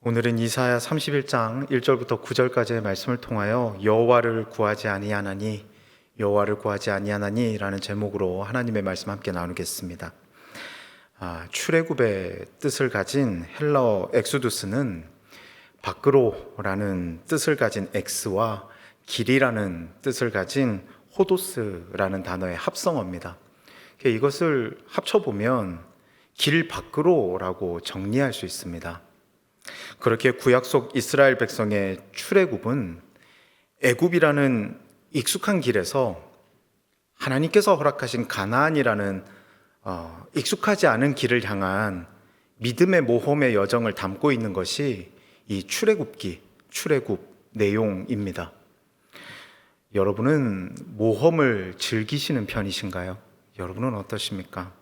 오늘은 이사야 31장 1절부터 9절까지의 말씀을 통하여 여호와를 구하지 아니하나니 라는 제목으로 하나님의 말씀 함께 나누겠습니다. 출애굽의 뜻을 가진 헬라어 엑소두스는 밖으로라는 뜻을 가진 엑스와 길이라는 뜻을 가진 호도스라는 단어의 합성어입니다. 이것을 합쳐보면 길 밖으로라고 정리할 수 있습니다. 그렇게 구약 속 이스라엘 백성의 출애굽은 애굽이라는 익숙한 길에서 하나님께서 허락하신 가나안이라는 익숙하지 않은 길을 향한 믿음의 모험의 여정을 담고 있는 것이 이 출애굽 내용입니다. 여러분은 모험을 즐기시는 편이신가요? 여러분은 어떠십니까?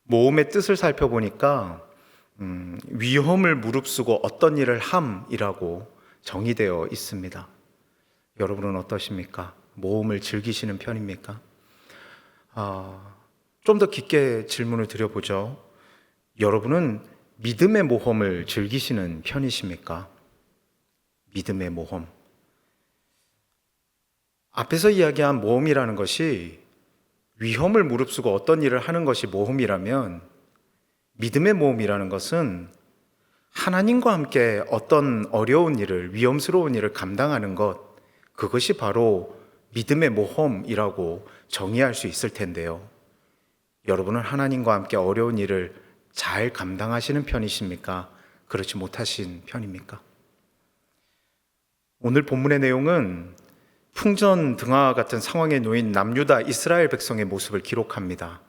모험의 뜻을 살펴보니까 위험을 무릅쓰고 어떤 일을 함이라고 정의되어 있습니다. 여러분은 어떠십니까? 모험을 즐기시는 편입니까? 좀 더 깊게 질문을 드려보죠. 여러분은 믿음의 모험을 즐기시는 편이십니까? 믿음의 모험. 앞에서 이야기한 모험이라는 것이 위험을 무릅쓰고 어떤 일을 하는 것이 모험이라면, 믿음의 모험이라는 것은 하나님과 함께 어떤 어려운 일을, 위험스러운 일을 감당하는 것, 그것이 바로 믿음의 모험이라고 정의할 수 있을 텐데요. 여러분은 하나님과 함께 어려운 일을 잘 감당하시는 편이십니까? 그렇지 못하신 편입니까? 오늘 본문의 내용은 풍전등화와 같은 상황에 놓인 남유다 이스라엘 백성의 모습을 기록합니다.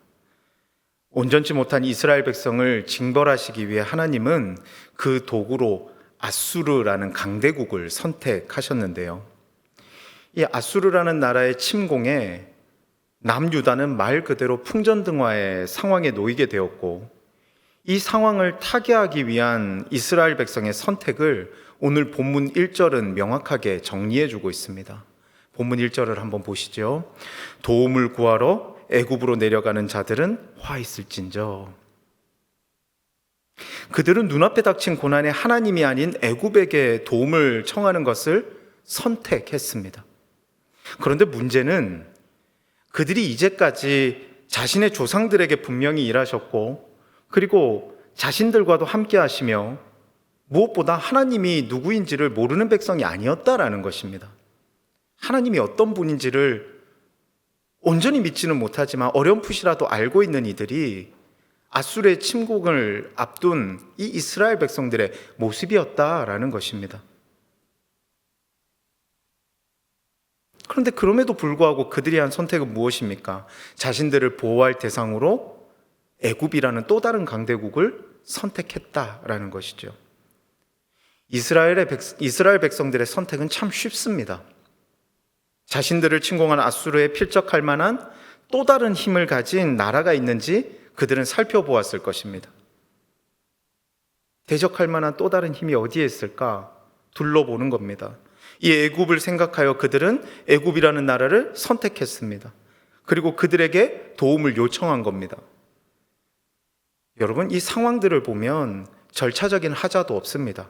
온전치 못한 이스라엘 백성을 징벌하시기 위해 하나님은 그 도구로 아수르라는 강대국을 선택하셨는데요. 이 아수르라는 나라의 침공에 남유다는 말 그대로 풍전등화의 상황에 놓이게 되었고, 이 상황을 타개하기 위한 이스라엘 백성의 선택을 오늘 본문 1절은 명확하게 정리해주고 있습니다. 본문 1절을 한번 보시죠. 도움을 구하러 애굽으로 내려가는 자들은 화 있을진저. 그들은 눈앞에 닥친 고난에 하나님이 아닌 애굽에게 도움을 청하는 것을 선택했습니다. 그런데 문제는 그들이 이제까지 자신의 조상들에게 분명히 일하셨고, 그리고 자신들과도 함께 하시며, 무엇보다 하나님이 누구인지를 모르는 백성이 아니었다라는 것입니다. 하나님이 어떤 분인지를 온전히 믿지는 못하지만 어렴풋이라도 알고 있는 이들이 아수르의 침공을 앞둔 이 이스라엘 백성들의 모습이었다라는 것입니다. 그런데 그럼에도 불구하고 그들이 한 선택은 무엇입니까? 자신들을 보호할 대상으로 애굽이라는 또 다른 강대국을 선택했다라는 것이죠. 이스라엘 백성들의 선택은 참 쉽습니다. 자신들을 침공한 아수르에 필적할 만한 또 다른 힘을 가진 나라가 있는지 그들은 살펴보았을 것입니다. 대적할 만한 또 다른 힘이 어디에 있을까? 둘러보는 겁니다. 이 애굽을 생각하여 그들은 애굽이라는 나라를 선택했습니다. 그리고 그들에게 도움을 요청한 겁니다. 여러분, 이 상황들을 보면 절차적인 하자도 없습니다.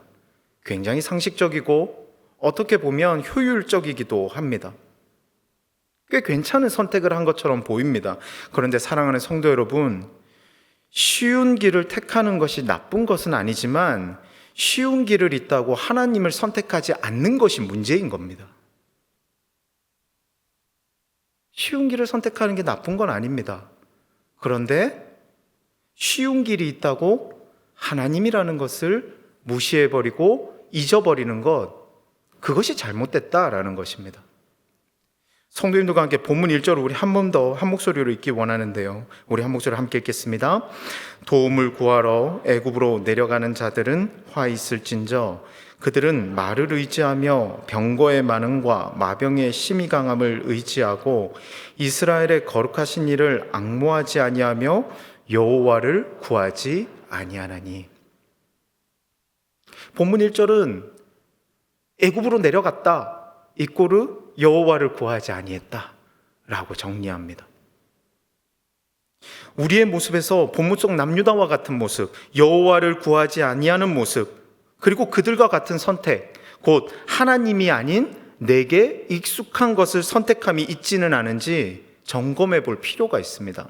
굉장히 상식적이고 어떻게 보면 효율적이기도 합니다. 꽤 괜찮은 선택을 한 것처럼 보입니다. 그런데 사랑하는 성도 여러분, 쉬운 길을 택하는 것이 나쁜 것은 아니지만 쉬운 길을 있다고 하나님을 선택하지 않는 것이 문제인 겁니다. 쉬운 길을 선택하는 게 나쁜 건 아닙니다. 그런데 쉬운 길이 있다고 하나님이라는 것을 무시해버리고 잊어버리는 것, 그것이 잘못됐다라는 것입니다. 성도님들과 함께 본문 1절을 우리 한 번 더 한 목소리로 읽기 원하는데요. 우리 한 목소리로 함께 읽겠습니다. 도움을 구하러 애굽으로 내려가는 자들은 화 있을진저. 그들은 말을 의지하며 병거의 많음과 마병의 심히 강함을 의지하고 이스라엘의 거룩하신 이를 앙모하지 아니하며 여호와를 구하지 아니하나니. 본문 1절은 애굽으로 내려갔다, 이꼬르 여호와를 구하지 아니했다 라고 정리합니다. 우리의 모습에서 본문 속 남유다와 같은 모습, 여호와를 구하지 아니하는 모습, 그리고 그들과 같은 선택, 곧 하나님이 아닌 내게 익숙한 것을 선택함이 있지는 않은지 점검해 볼 필요가 있습니다.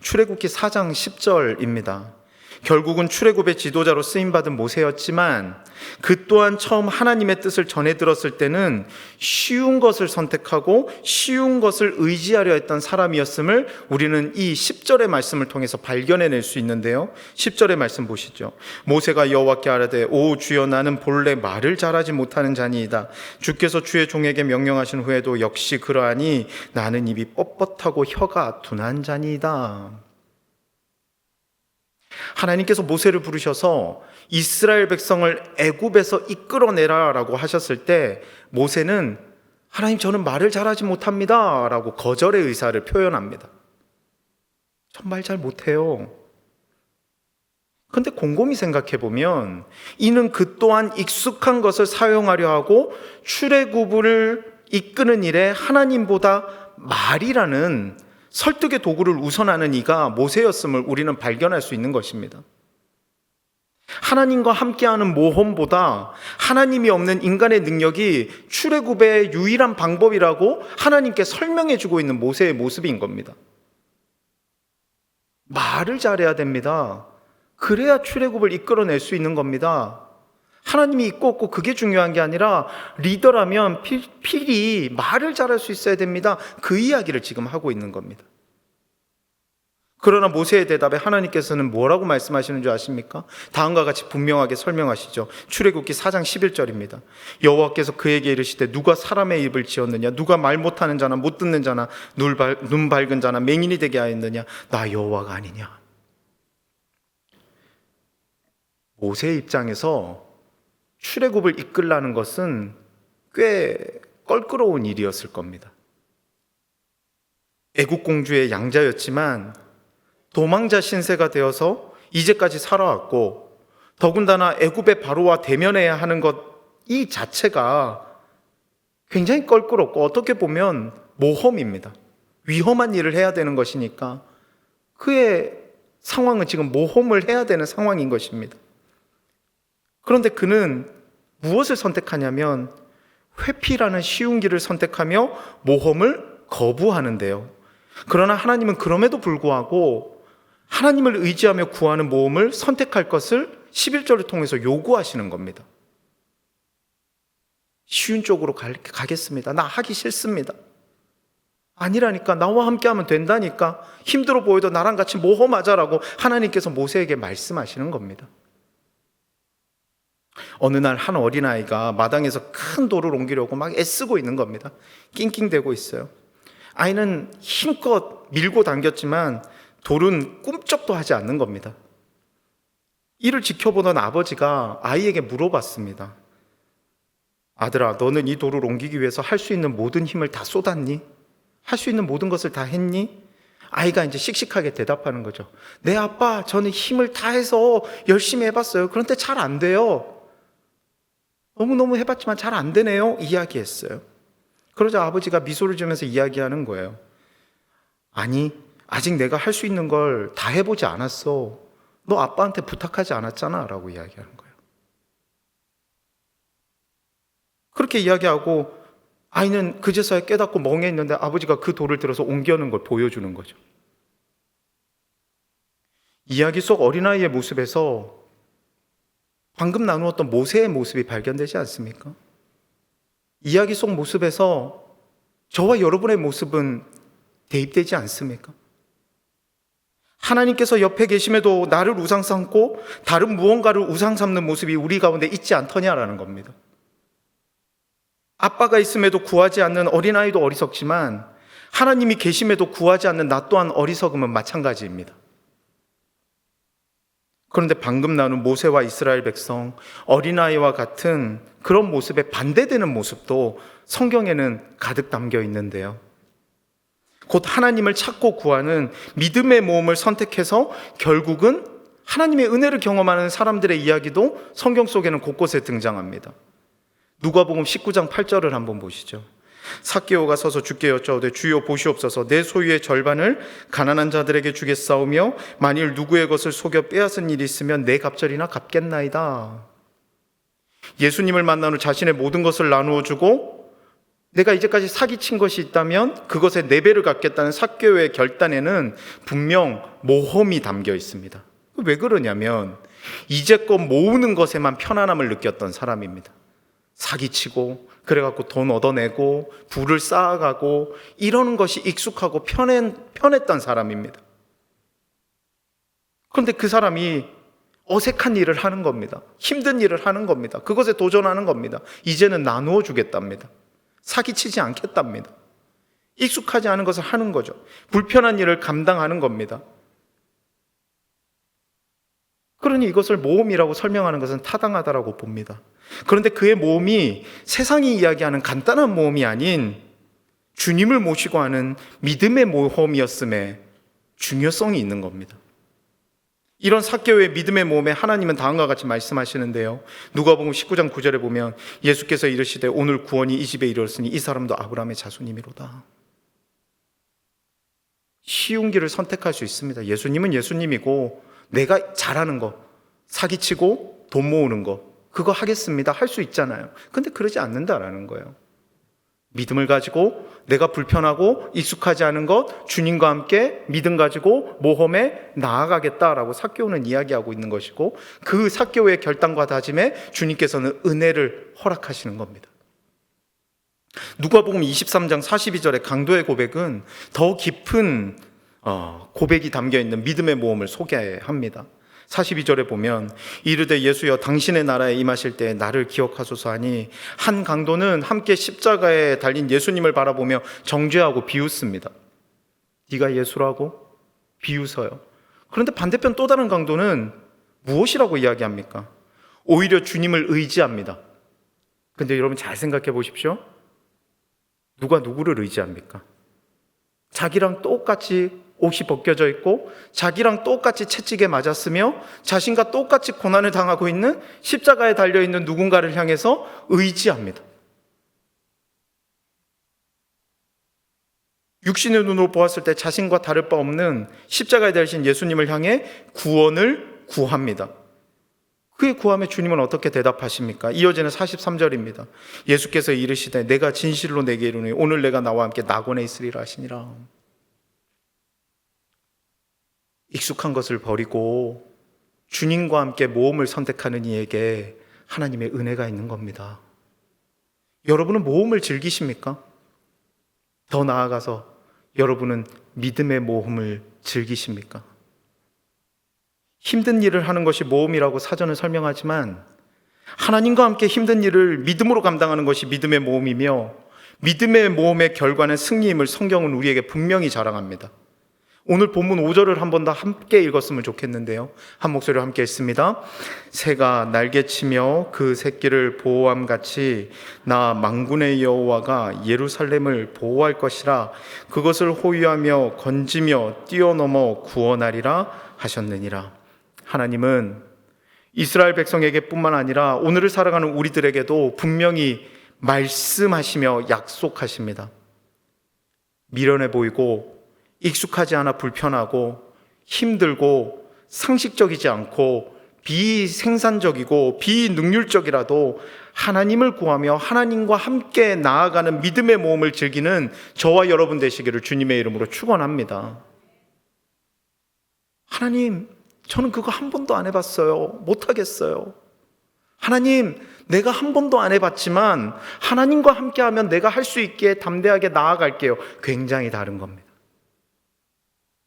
출애굽기 4장 10절입니다. 결국은 출애굽의 지도자로 쓰임받은 모세였지만 그 또한 처음 하나님의 뜻을 전해 들었을 때는 쉬운 것을 선택하고 쉬운 것을 의지하려 했던 사람이었음을 우리는 이 10절의 말씀을 통해서 발견해낼 수 있는데요. 10절의 말씀 보시죠. 모세가 여호와께 아뢰되 오 주여 나는 본래 말을 잘하지 못하는 자니이다. 주께서 주의 종에게 명령하신 후에도 역시 그러하니 나는 입이 뻣뻣하고 혀가 둔한 자니이다. 하나님께서 모세를 부르셔서 이스라엘 백성을 애굽에서 이끌어내라라고 하셨을 때 모세는 하나님 저는 말을 잘하지 못합니다 라고 거절의 의사를 표현합니다. 전 말 잘 못해요. 그런데 곰곰이 생각해 보면 이는 그 또한 익숙한 것을 사용하려 하고 출애굽을 이끄는 일에 하나님보다 말이라는 설득의 도구를 우선하는 이가 모세였음을 우리는 발견할 수 있는 것입니다. 하나님과 함께하는 모험보다 하나님이 없는 인간의 능력이 출애굽의 유일한 방법이라고 하나님께 설명해 주고 있는 모세의 모습인 겁니다. 말을 잘해야 됩니다. 그래야 출애굽을 이끌어낼 수 있는 겁니다. 하나님이 있고 없고 그게 중요한 게 아니라 리더라면 필히 말을 잘할 수 있어야 됩니다. 그 이야기를 지금 하고 있는 겁니다. 그러나 모세의 대답에 하나님께서는 뭐라고 말씀하시는 줄 아십니까? 다음과 같이 분명하게 설명하시죠. 출애굽기 4장 11절입니다. 여호와께서 그에게 이르시되 누가 사람의 입을 지었느냐? 누가 말 못하는 자나 못 듣는 자나 눈 밝은 자나 맹인이 되게 하였느냐? 나 여호와가 아니냐? 모세의 입장에서 출애굽을 이끌라는 것은 꽤 껄끄러운 일이었을 겁니다. 애국 공주의 양자였지만 도망자 신세가 되어서 이제까지 살아왔고 더군다나 애굽의 바로와 대면해야 하는 것 이 자체가 굉장히 껄끄럽고 어떻게 보면 모험입니다. 위험한 일을 해야 되는 것이니까 그의 상황은 지금 모험을 해야 되는 상황인 것입니다. 그런데 그는 무엇을 선택하냐면 회피라는 쉬운 길을 선택하며 모험을 거부하는데요. 그러나 하나님은 그럼에도 불구하고 하나님을 의지하며 구하는 모험을 선택할 것을 11절을 통해서 요구하시는 겁니다. 쉬운 쪽으로 가겠습니다. 나 하기 싫습니다. 아니라니까. 나와 함께 하면 된다니까. 힘들어 보여도 나랑 같이 모험하자라고 하나님께서 모세에게 말씀하시는 겁니다. 어느 날 한 어린아이가 마당에서 큰 돌을 옮기려고 막 애쓰고 있는 겁니다. 낑낑대고 있어요. 아이는 힘껏 밀고 당겼지만 돌은 꿈쩍도 하지 않는 겁니다. 이를 지켜보던 아버지가 아이에게 물어봤습니다. 아들아, 너는 이 돌을 옮기기 위해서 할 수 있는 모든 힘을 다 쏟았니? 할 수 있는 모든 것을 다 했니? 아이가 이제 씩씩하게 대답하는 거죠. 네 아빠, 저는 힘을 다해서 열심히 해봤어요. 그런데 잘 안 돼요. 너무너무 해봤지만 잘 안 되네요. 이야기했어요. 그러자 아버지가 미소를 지으면서 이야기하는 거예요. 아니, 아직 내가 할 수 있는 걸 다 해보지 않았어. 너 아빠한테 부탁하지 않았잖아 라고 이야기하는 거예요. 그렇게 이야기하고 아이는 그제서야 깨닫고 멍해있는데 아버지가 그 돌을 들어서 옮겨는 걸 보여주는 거죠. 이야기 속 어린아이의 모습에서 방금 나누었던 모세의 모습이 발견되지 않습니까? 이야기 속 모습에서 저와 여러분의 모습은 대입되지 않습니까? 하나님께서 옆에 계심에도 나를 우상 삼고 다른 무언가를 우상 삼는 모습이 우리 가운데 있지 않더냐라는 겁니다. 아빠가 있음에도 구하지 않는 어린아이도 어리석지만 하나님이 계심에도 구하지 않는 나 또한 어리석음은 마찬가지입니다. 그런데 방금 나눈 모세와 이스라엘 백성, 어린아이와 같은 그런 모습에 반대되는 모습도 성경에는 가득 담겨 있는데요. 곧 하나님을 찾고 구하는 믿음의 모험을 선택해서 결국은 하나님의 은혜를 경험하는 사람들의 이야기도 성경 속에는 곳곳에 등장합니다. 누가복음 19장 8절을 한번 보시죠. 삭개오가 서서 주께 여짜오되 주여 보시옵소서 내 소유의 절반을 가난한 자들에게 주겠사오며 만일 누구의 것을 속여 빼앗은 일이 있으면 내 갑절이나 갚겠나이다. 예수님을 만난 후 자신의 모든 것을 나누어 주고 내가 이제까지 사기친 것이 있다면 그것의 4배를 갚겠다는 삭개오의 결단에는 분명 모험이 담겨 있습니다. 왜 그러냐면 이제껏 모으는 것에만 편안함을 느꼈던 사람입니다. 사기치고 그래갖고 돈 얻어내고 부를 쌓아가고 이러는 것이 익숙하고 편했던 사람입니다. 그런데 그 사람이 어색한 일을 하는 겁니다. 힘든 일을 하는 겁니다. 그것에 도전하는 겁니다. 이제는 나누어 주겠답니다. 사기치지 않겠답니다. 익숙하지 않은 것을 하는 거죠. 불편한 일을 감당하는 겁니다. 그러니 이것을 모험이라고 설명하는 것은 타당하다라고 봅니다. 그런데 그의 모험이 세상이 이야기하는 간단한 모험이 아닌 주님을 모시고 하는 믿음의 모험이었음에 중요성이 있는 겁니다. 이런 삭개오의 믿음의 모험에 하나님은 다음과 같이 말씀하시는데요. 누가복음 19장 9절에 보면 예수께서 이르시되 오늘 구원이 이 집에 이르렀으니 이 사람도 아브라함의 자손임이로다. 쉬운 길을 선택할 수 있습니다. 예수님은 예수님이고 내가 잘하는 거, 사기치고 돈 모으는 거, 그거 하겠습니다. 할 수 있잖아요. 근데 그러지 않는다라는 거예요. 믿음을 가지고 내가 불편하고 익숙하지 않은 것, 주님과 함께 믿음 가지고 모험에 나아가겠다라고 삭개오는 이야기하고 있는 것이고, 그 삭개오의 결단과 다짐에 주님께서는 은혜를 허락하시는 겁니다. 누가복음 23장 42절의 강도의 고백은 더 깊은 고백이 담겨있는 믿음의 모험을 소개합니다. 42절에 보면 이르되 예수여 당신의 나라에 임하실 때 나를 기억하소서 하니 한 강도는 함께 십자가에 달린 예수님을 바라보며 정죄하고 비웃습니다. 네가 예수라고? 비웃어요. 그런데 반대편 또 다른 강도는 무엇이라고 이야기합니까? 오히려 주님을 의지합니다. 근데 여러분 잘 생각해 보십시오. 누가 누구를 의지합니까? 자기랑 똑같이 옷이 벗겨져 있고 자기랑 똑같이 채찍에 맞았으며 자신과 똑같이 고난을 당하고 있는 십자가에 달려있는 누군가를 향해서 의지합니다. 육신의 눈으로 보았을 때 자신과 다를 바 없는 십자가에 달리신 예수님을 향해 구원을 구합니다. 그의 구함에 주님은 어떻게 대답하십니까? 이어지는 43절입니다. 예수께서 이르시되 내가 진실로 내게 이르노니 오늘 내가 나와 함께 낙원에 있으리라 하시니라. 익숙한 것을 버리고 주님과 함께 모험을 선택하는 이에게 하나님의 은혜가 있는 겁니다. 여러분은 모험을 즐기십니까? 더 나아가서 여러분은 믿음의 모험을 즐기십니까? 힘든 일을 하는 것이 모험이라고 사전은 설명하지만 하나님과 함께 힘든 일을 믿음으로 감당하는 것이 믿음의 모험이며 믿음의 모험의 결과는 승리임을 성경은 우리에게 분명히 자랑합니다. 오늘 본문 5절을 한 번 더 함께 읽었으면 좋겠는데요. 한 목소리로 함께 읽습니다. 새가 날개치며 그 새끼를 보호함같이 나 만군의 여호와가 예루살렘을 보호할 것이라 그것을 호위하며 건지며 뛰어넘어 구원하리라 하셨느니라. 하나님은 이스라엘 백성에게 뿐만 아니라 오늘을 살아가는 우리들에게도 분명히 말씀하시며 약속하십니다. 미련해 보이고 익숙하지 않아 불편하고 힘들고 상식적이지 않고 비생산적이고 비능률적이라도 하나님을 구하며 하나님과 함께 나아가는 믿음의 모험을 즐기는 저와 여러분 되시기를 주님의 이름으로 축원합니다. 하나님, 저는 그거 한 번도 안 해봤어요. 못하겠어요. 하나님, 내가 한 번도 안 해봤지만 하나님과 함께하면 내가 할 수 있게 담대하게 나아갈게요. 굉장히 다른 겁니다.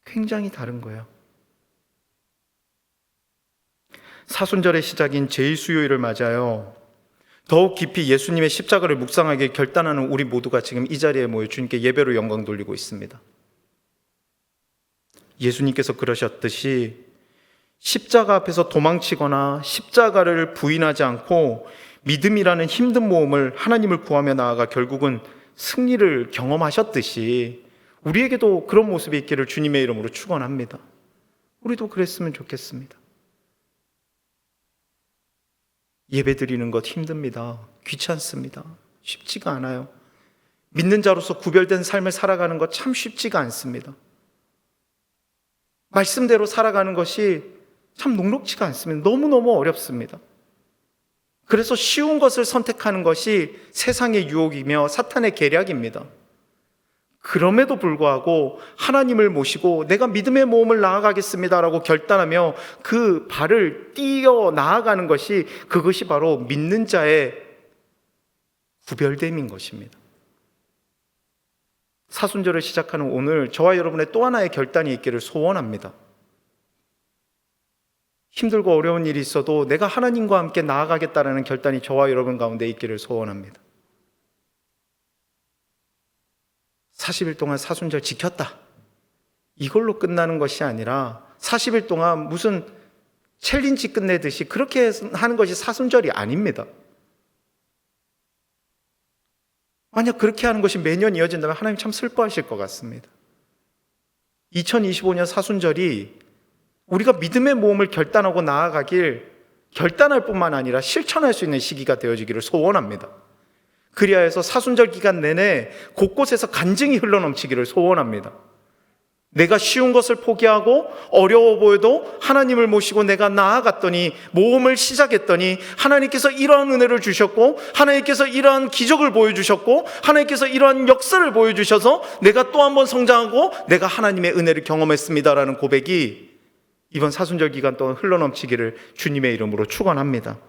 굉장히 다른 거예요. 사순절의 시작인 제1수요일을 맞아요. 더욱 깊이 예수님의 십자가를 묵상하게 결단하는 우리 모두가 지금 이 자리에 모여 주님께 예배로 영광 돌리고 있습니다. 예수님께서 그러셨듯이 십자가 앞에서 도망치거나 십자가를 부인하지 않고 믿음이라는 힘든 모험을 하나님을 구하며 나아가 결국은 승리를 경험하셨듯이 우리에게도 그런 모습이 있기를 주님의 이름으로 축원합니다. 우리도 그랬으면 좋겠습니다. 예배 드리는 것 힘듭니다. 귀찮습니다. 쉽지가 않아요. 믿는 자로서 구별된 삶을 살아가는 것 참 쉽지가 않습니다. 말씀대로 살아가는 것이 참 녹록지가 않습니다. 너무너무 어렵습니다. 그래서 쉬운 것을 선택하는 것이 세상의 유혹이며 사탄의 계략입니다. 그럼에도 불구하고 하나님을 모시고 내가 믿음의 모험을 나아가겠습니다라고 결단하며 그 발을 띄어 나아가는 것이, 그것이 바로 믿는 자의 구별됨인 것입니다. 사순절을 시작하는 오늘 저와 여러분의 또 하나의 결단이 있기를 소원합니다. 힘들고 어려운 일이 있어도 내가 하나님과 함께 나아가겠다라는 결단이 저와 여러분 가운데 있기를 소원합니다. 40일 동안 사순절 지켰다, 이걸로 끝나는 것이 아니라 40일 동안 무슨 챌린지 끝내듯이 그렇게 하는 것이 사순절이 아닙니다. 만약 그렇게 하는 것이 매년 이어진다면 하나님 참 슬퍼하실 것 같습니다. 2025년 사순절이 우리가 믿음의 모험을 결단하고 나아가길, 결단할 뿐만 아니라 실천할 수 있는 시기가 되어지기를 소원합니다. 그리하여서 사순절 기간 내내 곳곳에서 간증이 흘러넘치기를 소원합니다. 내가 쉬운 것을 포기하고 어려워 보여도 하나님을 모시고 내가 나아갔더니, 모험을 시작했더니 하나님께서 이러한 은혜를 주셨고, 하나님께서 이러한 기적을 보여주셨고, 하나님께서 이러한 역사를 보여주셔서 내가 또 한 번 성장하고 내가 하나님의 은혜를 경험했습니다라는 고백이 이번 사순절 기간 동안 흘러넘치기를 주님의 이름으로 축원합니다.